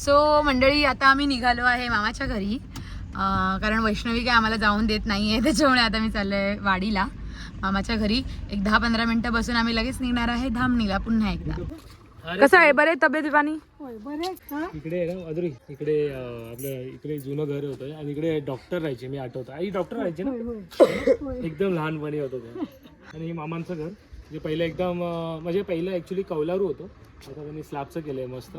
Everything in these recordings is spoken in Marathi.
सो मंडळी आता आम्ही निघालो आहे मामाच्या घरी, कारण वैष्णवी काय आम्हाला जाऊन देत नाही आहे, त्याच्यामुळे आता मी चाललो आहे वाडीला मामाच्या घरी. एक 10-15 मिनिटं बसून आम्ही लगेच निघणार आहे धामणीला पुन्हा एकदा. कसं आहे, बरे तब्येत पाणी? इकडे आहे ना मधुरी, इकडे आपलं इकडे जुनं घर होतं आणि इकडे डॉक्टर राहायचे, मी आठवतो. आई डॉक्टर राहायचे ना, एकदम लहानपणी होतं ते. आणि हे मामांचं घर जे पहिलं एकदम म्हणजे पहिलं ॲक्च्युली कौलारू होतं, आता त्यांनी स्लॅबचं केलंय मस्त.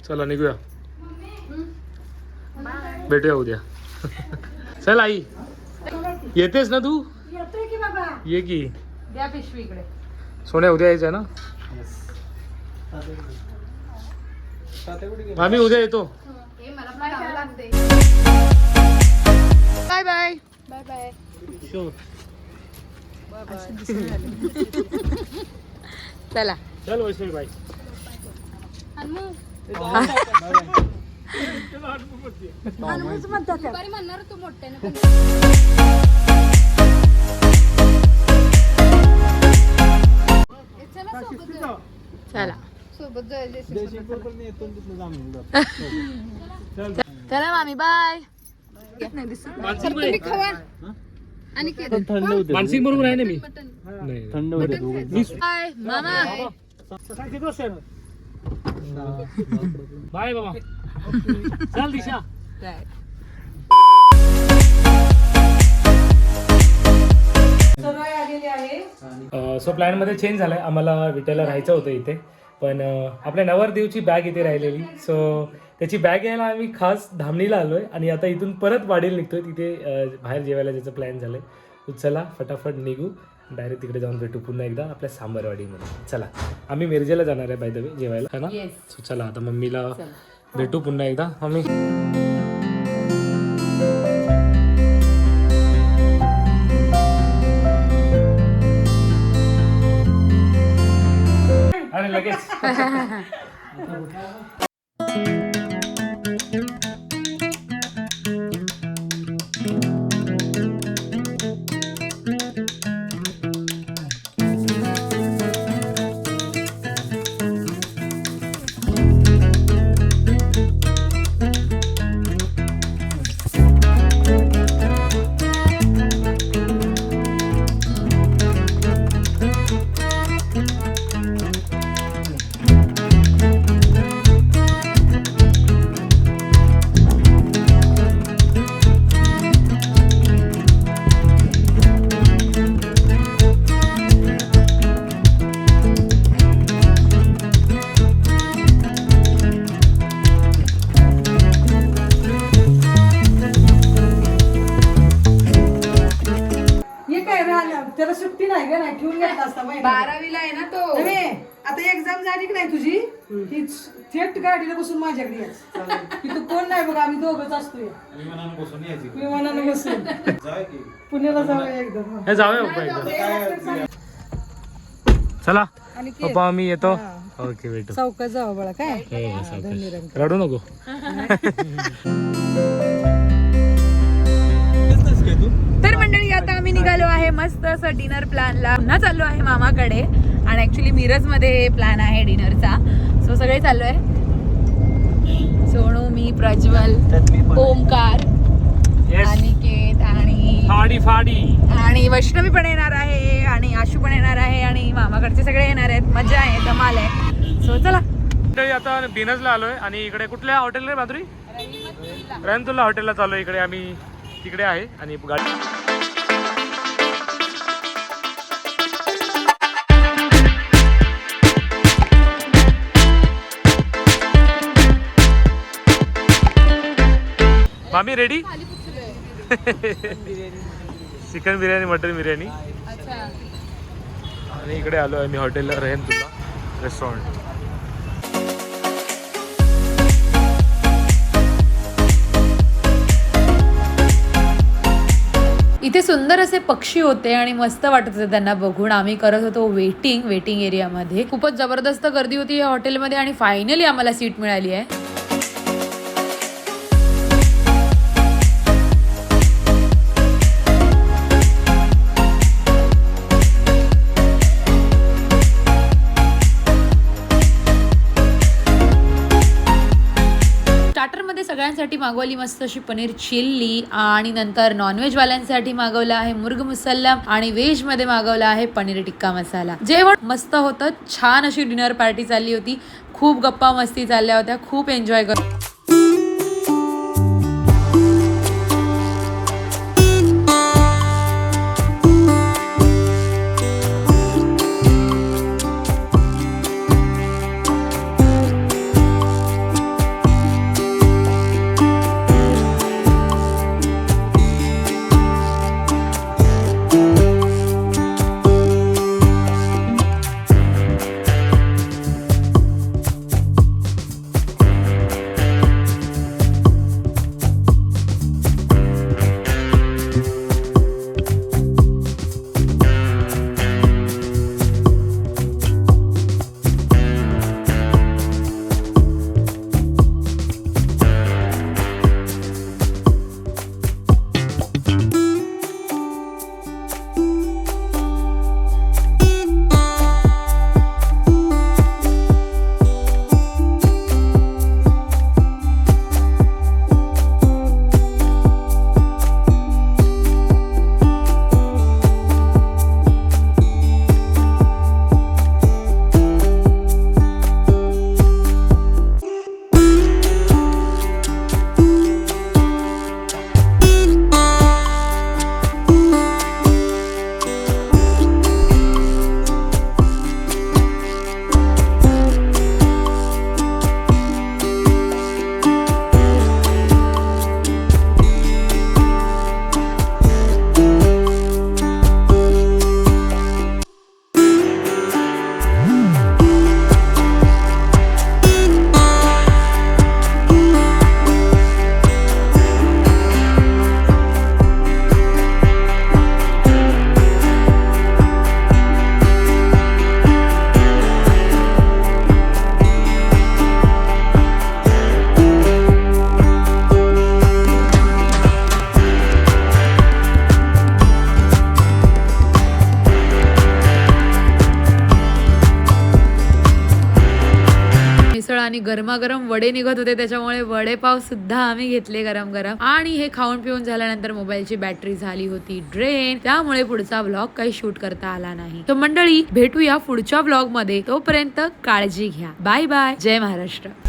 चला निघूया, भेटूया उद्या. चल आई, येतेस ना तू? ये की. द्या पिशवी इकडे. सोन्या उद्या यायचं ना? आम्ही उद्या येतो. Bye bye. Bye bye. चला चल वैष्णवी बाई. म्हणणार तू मोठ्याने. चला सोबत जायचं. चला मामी बाय. खवा आणि मानसिक बरोबर आहे ना मी. थंड होते. बाय मामा. बाय बाबा. चल दिशा. सो प्लॅन मध्ये चेंज झालाय. आम्हाला विट्याला राहायचं होतं इथे, पण आपल्या नवरदेवची बॅग इथे राहिलेली, सो त्याची बॅग घ्यायला आम्ही खास धामणीला आलोय आणि आता इथून परत वाडीला निघतोय. तिथे बाहेर जेवायला ज्याचं प्लॅन झालंय. तर चला फटाफट निघू, डायरेक्ट तिकडे जाऊन भेटू पुन्हा एकदा आपल्या सांबरवाडीमध्ये. चला, आम्ही मिरजेला जाणार आहे बाय द वे जेवायला, है ना? सो चला आता मम्मीला भेटू पुन्हा एकदा. मम्मी आणि लगेच त्याला सुट्टी नाही ग, नाही ठेवून घेतला असता. 12वीला आहे ना तो. आता एक्झाम झाली की नाही तुझी, ही थेट गाडीला बसून माझ्याकडे यायचं की तू कोण नाही बघा, आम्ही दोघंच असतोय. विमानानं बसून पुण्याला जाऊया एकदम. हे जाऊया पप्पा एकदा. चला पप्पा आम्ही येतो. ओके भेटू. चौकात जावं बळा काय. हो सावकाश, रडू नको. तर मंडळी आता आम्ही निघालो आहे मस्त असं डिनर प्लॅनला. पुन्हा चाललो आहे मामाकडे आणि ऍक्च्युली मिरज मध्ये प्लॅन आहे डिनरचा. सो सगळे चाललो आहे, सोनू, मी, प्रज्वल, ओमकार, अनिकेत आणि वैष्णवी पण येणार आहे आणि आशू पण येणार आहे आणि मामाकडचे सगळे येणार आहेत. मजा आहे, धमाल आहे. सो चला आता बिनजला आलोय आणि इकडे कुठल्या हॉटेलला माधुरी? रैनतुल्ला हॉटेलला चाललोय. इकडे आम्ही तिकडे आहे आणि गाडी मामी ready? Chicken biryani, mutton biryani. आणि इकडे आलो आहे मी हॉटेलला रेहमतुल्ला रेस्टॉरंट. इथे सुंदर असे पक्षी होते आणि मस्त वाटत होते त्यांना बघून. आम्ही करत होतो वेटिंग एरियामध्ये. खूपच जबरदस्त गर्दी होती या हॉटेलमध्ये आणि फायनली आम्हाला सीट मिळाली आहे. स्टार्टरमध्ये सगळ्यांसाठी मागवली मस्त अशी पनीर चिल्ली आणि नंतर नॉनव्हेज वाल्यांसाठी मागवला आहे मुर्ग मुसल्लम आणि व्हेज मध्ये मागवला आहे पनीर टिक्का मसाला. जेवण मस्त होतं. छान अशी डिनर पार्टी चालली होती. खूप गप्पा मस्ती चालल्या होत्या. खूप एन्जॉय करतो. आणि गरमागरम वडे निघत होते त्याच्यामुळे वडेपाव सुद्धा आम्ही घेतले गरम गरम. आणि हे खाऊन पिऊन झाल्यानंतर मोबाईलची बॅटरी झाली होती ड्रेन. त्यामुळे पुढचा व्लॉग काही शूट करता आला नाही. तर मंडळी भेटूया पुढच्या व्लॉग मध्ये. तोपर्यंत काळजी घ्या. Bye bye. जय महाराष्ट्र.